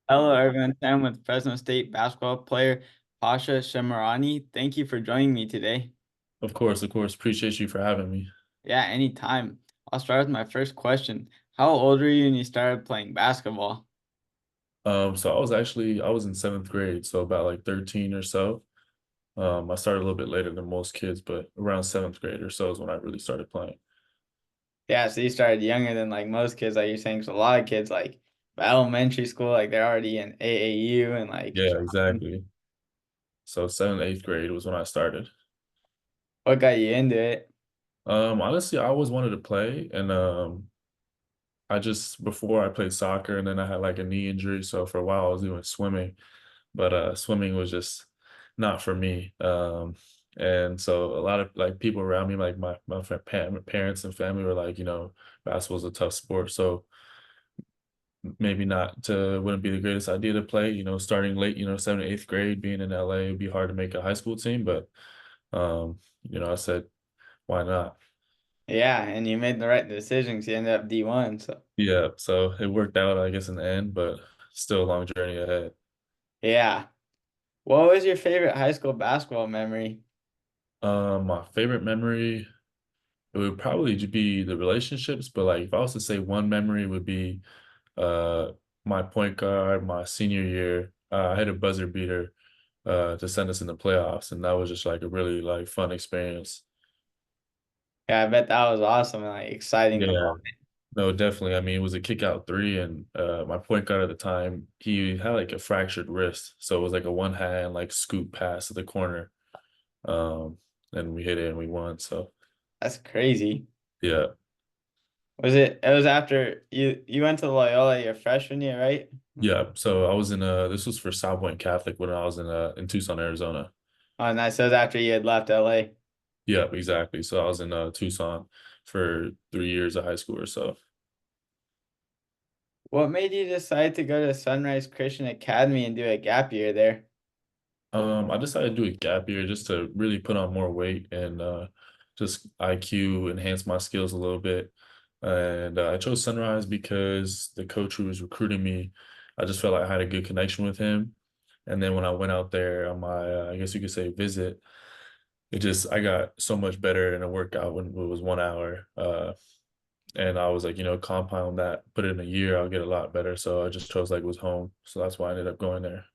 Hello, everyone. I'm with Fresno State basketball player Pasha Shemirani. Thank you for joining me today. Of course, of course. Appreciate you for having me. Yeah, anytime. I'll start with my first question. How old were you when you started playing basketball? So I was in seventh grade, so about like 13 or so. I started a little bit later than most kids, but around seventh grade or so is when I really started playing. Yeah, so you started younger than like most kids, like you're saying. So a lot of kids like elementary school, like they're already in AAU and like Yeah, exactly. So seventh, eighth grade was when I started. what got you into it? Honestly, I always wanted to play, and I just before I played soccer, and then I had like a knee injury, so for a while I was doing swimming, but swimming was just not for me. And so a lot of like people around me, like parents and family, were like, basketball's a tough sport, so maybe not to wouldn't be the greatest idea to play. Starting late, seventh, eighth grade, being in LA, it'd be hard to make a high school team, but I said, why not? Yeah, and you made the right decisions. You ended up D1. So Yeah, so it worked out, I guess, in the end, but still a long journey ahead. yeah. What was your favorite high school basketball memory? My favorite memory, it would probably be the relationships, but like if I was to say one memory, it would be uh my point guard my senior year. I had a buzzer beater to send us in the playoffs, and that was just like a really like fun experience. Yeah, I bet that was awesome and like exciting. Yeah, no, definitely. I mean, it was a kick out three, and my point guard at the time, he had like a fractured wrist, so it was like a one hand like scoop pass to the corner, um, and we hit it and we won. So That's crazy. yeah. It was after you went to Loyola your freshman year, right? Yeah, so I was in this was for South Point Catholic when I was in Tucson, Arizona. Oh, nice. So it was after you had left LA. Yeah, exactly. So I was in Tucson for 3 years of high school or so. What made you decide to go to Sunrise Christian Academy and do a gap year there? I decided to do a gap year just to really put on more weight and just IQ, enhance my skills a little bit. And I chose Sunrise because the coach who was recruiting me, I just felt like I had a good connection with him. And then when I went out there on my, I guess you could say, visit, I got so much better in a workout when it was 1 hour. And I was like, compound that, put it in a year, I'll get a lot better. So I just chose like it was home. So that's why I ended up going there.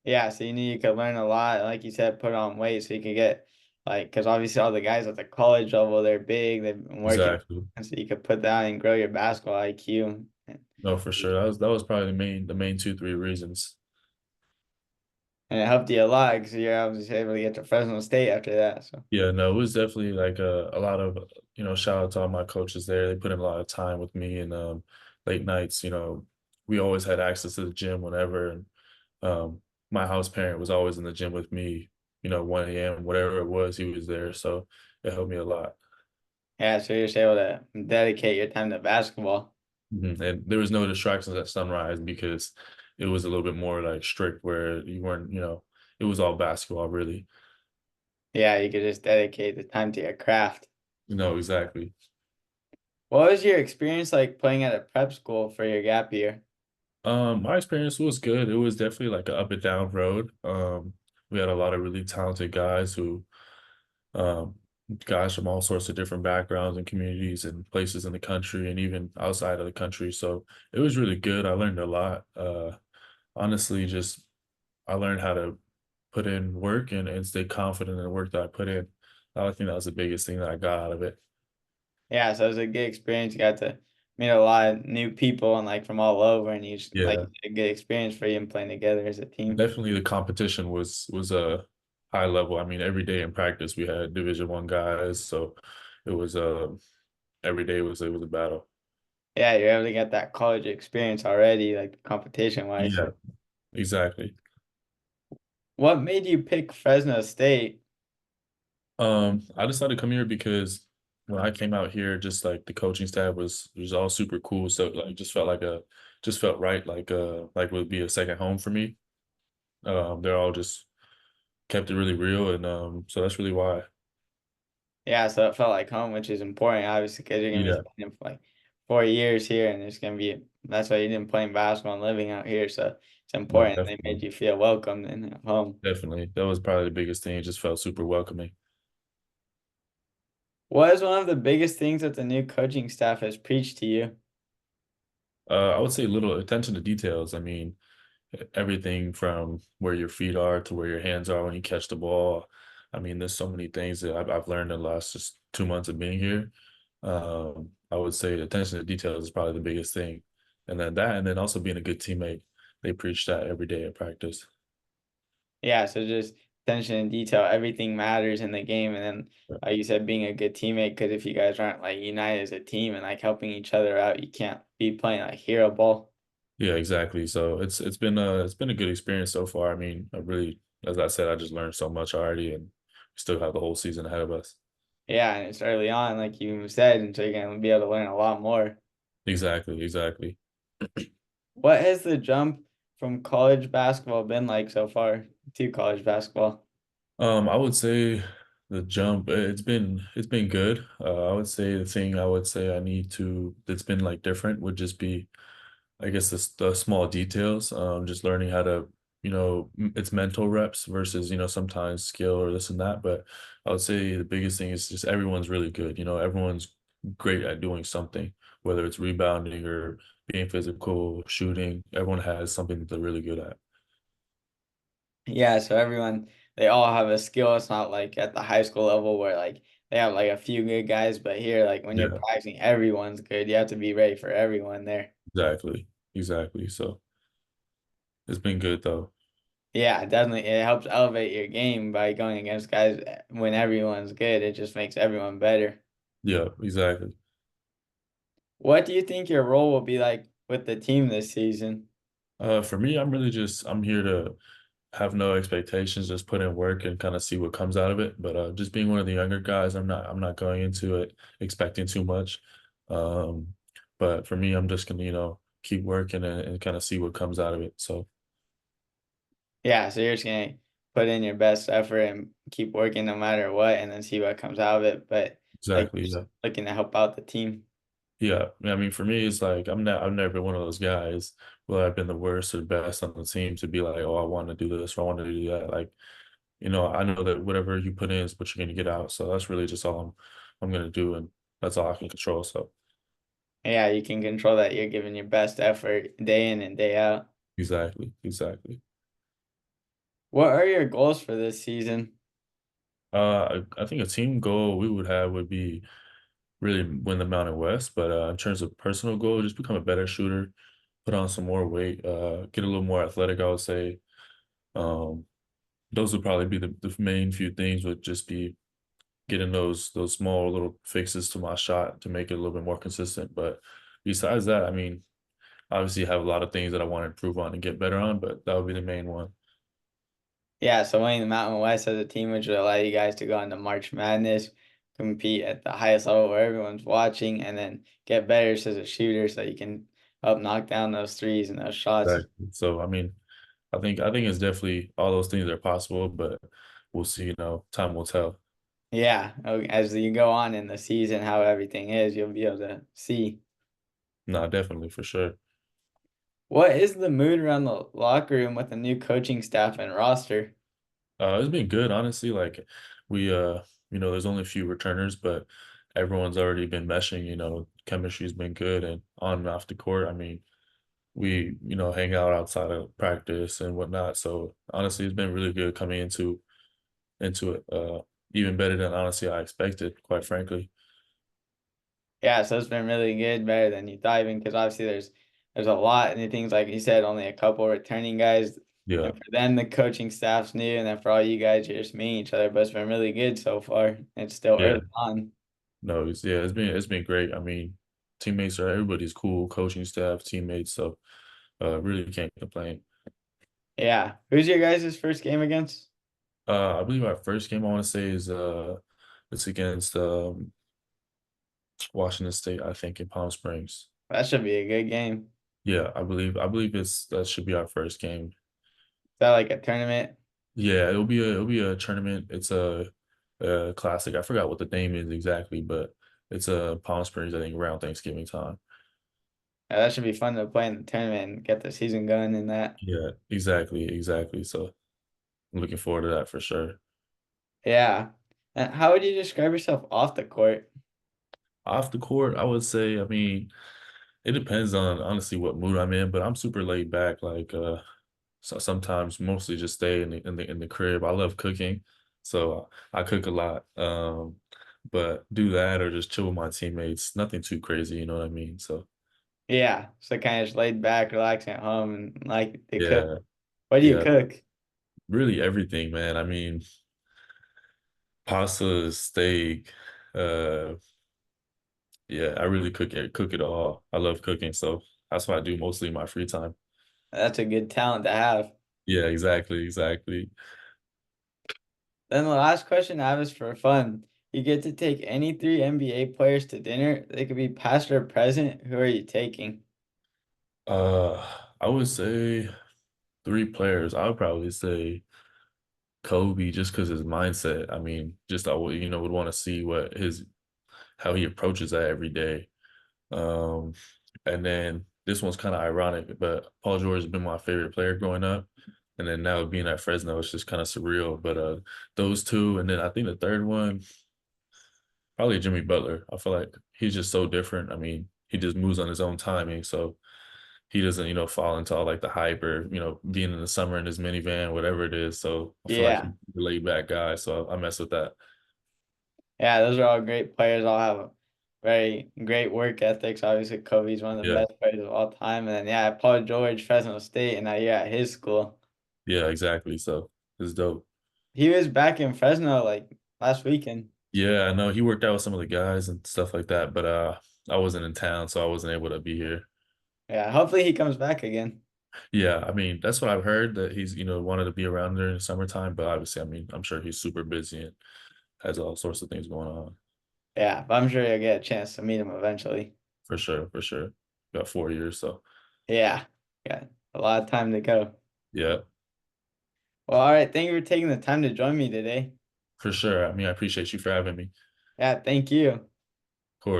Yeah, so you knew you could learn a lot. Like you said, put on weight so you could get like, because obviously all the guys at the college level, they're big, they've been working, Exactly. and so you could put that and grow your basketball IQ. No, for sure. That was probably the main two, three reasons. And it helped you a lot because you're obviously able to get to Fresno State after that. So Yeah, no, it was definitely like a lot of, shout out to all my coaches there. They put in a lot of time with me and late nights, we always had access to the gym whenever. And um, my house parent was always in the gym with me, 1 a.m., whatever it was, he was there. So it helped me a lot. yeah, so you're just able to dedicate your time to basketball. And there was no distractions at sunrise because it was a little bit more like strict where you weren't, it was all basketball really. Yeah, you could just dedicate the time to your craft. Exactly. What was your experience like playing at a prep school for your gap year? My experience was good. It was definitely like an up and down road. We had a lot of really talented um, guys from all sorts of different backgrounds and communities and places in the country and even outside of the country. So it was really good. I learned a lot. Honestly, just I learned how to put in work and stay confident in the work that I put in. I think that was the biggest thing that I got out of it. Yeah, so it was a good experience. You got to meet a lot of new people and like from all over, and you just like Yeah, a good experience for you and playing together as a team. definitely the competition was a high level. I mean, every day in practice we had Division 1 guys, so it was every day was a battle. Yeah, you're able to get that college experience already, like competition wise. Yeah, exactly. What made you pick Fresno State? I decided to come here because when I came out here, just like the coaching staff was all super cool. So like just felt right, like it would be a second home for me. They're all just kept it really real, and so that's really why. Yeah, so it felt like home, which is important, obviously, because you're gonna be Yeah, spending for like 4 years here, and there's gonna be That's why you didn't play basketball and living out here. So it's No, important they made definitely, you feel welcomed and at home. definitely. That was probably the biggest thing. It just felt super welcoming. What is one of the biggest things that the new coaching staff has preached to you? I would say little attention to details. I mean, everything from where your feet are to where your hands are when you catch the ball. I mean, there's so many things that I've learned in the last just 2 months of being here. I would say attention to details is probably the biggest thing. And then also being a good teammate. They preach that every day at practice. Yeah, so just attention and detail, everything matters in the game. And then, like you said, being a good teammate, because if you guys aren't like united as a team and like helping each other out, you can't be playing like hero ball. Yeah, exactly. So it's been a good experience so far. I mean, I really, as I said, I just learned so much already, and we still have the whole season ahead of us. Yeah, and it's early on, like you said, and so you're gonna be able to learn a lot more. Exactly, exactly. What has the jump from college basketball been like so far to college basketball? I would say the jump, it's been good. I would say the thing I would say I need to that's been like different would just be I guess the small details, just learning how to, it's mental reps versus, sometimes skill or this and that. But I would say the biggest thing is just everyone's really good. Everyone's great at doing something, whether it's rebounding or being physical, shooting. Everyone has something that they're really good at. Yeah, so everyone they all have a skill. It's not like at the high school level where like they have like a few good guys, but here like when you're Yeah, practicing, everyone's good. You have to be ready for everyone there. exactly. Exactly. So it's been good though. Yeah, definitely. It helps elevate your game by going against guys when everyone's good. It just makes everyone better. Yeah, exactly. What do you think your role will be like with the team this season? For me, I'm here to have no expectations, just put in work and kind of see what comes out of it. But just being one of the younger guys, I'm not going into it expecting too much. Um, but for me, I'm just gonna, keep working and kind of see what comes out of it. So Yeah, so you're just gonna put in your best effort and keep working no matter what, and then see what comes out of it. But like exactly, you're just yeah. looking to help out the team. Yeah. I mean, for me, it's like I've never been one of those guys where I've been the worst or best on the team to be like, oh, I want to do this or I want to do that. Like, I know that whatever you put in is what you're gonna get out. So that's really just all I'm gonna do, and that's all I can control. So Yeah, you can control that. You're giving your best effort day in and day out. exactly, exactly. What are your goals for this season? I think a team goal we would have would be really win the Mountain West. But in terms of personal goal, just become a better shooter, put on some more weight, get a little more athletic, I would say. Um, those would probably be the main few things would just be getting those small little fixes to my shot to make it a little bit more consistent. But besides that, I mean, obviously I have a lot of things that I want to improve on and get better on, but that would be the main one. Yeah, so winning the Mountain West as a team, which would allow you guys to go into March Madness, compete at the highest level where everyone's watching, and then get better as a shooter so you can help knock down those threes and those shots. Exactly. So I mean, I think it's definitely all those things are possible, but we'll see. Time will tell. Yeah, as you go on in the season, how everything is, you'll be able to see. No, definitely for sure. What is the mood around the locker room with the new coaching staff and roster? It's been good, honestly. Like we, there's only a few returners, but everyone's already been meshing. Chemistry's been good, and on and off the court. I mean, we, hang out outside of practice and whatnot. So honestly, it's been really good coming into it. Even better than honestly I expected, quite frankly. Yeah, so it's been really good, better than you thought, even because obviously there's a lot and things like you said, only a couple returning guys, Yeah, and for them the coaching staff's new, and then for all you guys, you're just meeting each other. But it's been really good so far. It's still yeah. early on. No, it's been great. I mean, teammates are everybody's cool, coaching staff, teammates. So really can't complain. Yeah, who's your guys' first game against? I believe our first game I want to say is it's against Washington State, I think, in Palm Springs. That should be a good game. Yeah, I believe it's that should be our first game. Is that like a tournament? Yeah, it'll be a tournament. It's a classic. I forgot what the name is exactly, but it's a Palm Springs, I think, around Thanksgiving time. That should be fun to play in the tournament and get the season going in that. Yeah, exactly, exactly. So I'm looking forward to that for sure. Yeah. And how would you describe yourself off the court? Off the court, I would say, I mean, it depends on honestly what mood I'm in, but I'm super laid back. Like so sometimes mostly just stay in the crib. I love cooking, so I cook a lot. But do that or just chill with my teammates. Nothing too crazy, you know what I mean? So Yeah. So kind of just laid back, relaxing at home and like they cook. yeah, What do you yeah, cook? really everything, man. I mean, pasta, steak, uh, yeah, I really cook it all. I love cooking, so that's what I do mostly in my free time. That's a good talent to have. Yeah, exactly, exactly. Then the last question I have is for fun. You get to take any three NBA players to dinner. They could be past or present. Who are you taking? Uh, I would say three players. I would probably say Kobe just because his mindset. I mean, just I would, would want to see what his how he approaches that every day. Um, and then this one's kind of ironic, but Paul George has been my favorite player growing up. And then now being at Fresno, it's just kind of surreal. But those two, and then I think the third one, probably Jimmy Butler. I feel like he's just so different. I mean, he just moves on his own timing. So he doesn't, fall into all like the hype or, being in the summer in his minivan, whatever it is. So I feel like he's Yeah. a laid back guy. So I mess with that. Yeah, those are all great players. All have very great work ethics. Obviously, Kobe's one of the Yeah. best players of all time. And then, yeah, Paul George, Fresno State, and now you're at his school. Yeah, exactly. So it's dope. He was back in Fresno like last weekend. Yeah, I know he worked out with some of the guys and stuff like that, but I wasn't in town, so I wasn't able to be here. Yeah, hopefully he comes back again. Yeah, I mean, that's what I've heard that he's, wanted to be around during the summertime, but obviously, I mean, I'm sure he's super busy and has all sorts of things going on. Yeah, but I'm sure you'll get a chance to meet him eventually. For sure, for sure. Got 4 years, so Yeah, yeah, a lot of time to go. yeah, Well, all right. Thank you for taking the time to join me today. for sure. I mean, I appreciate you for having me. Yeah, thank you.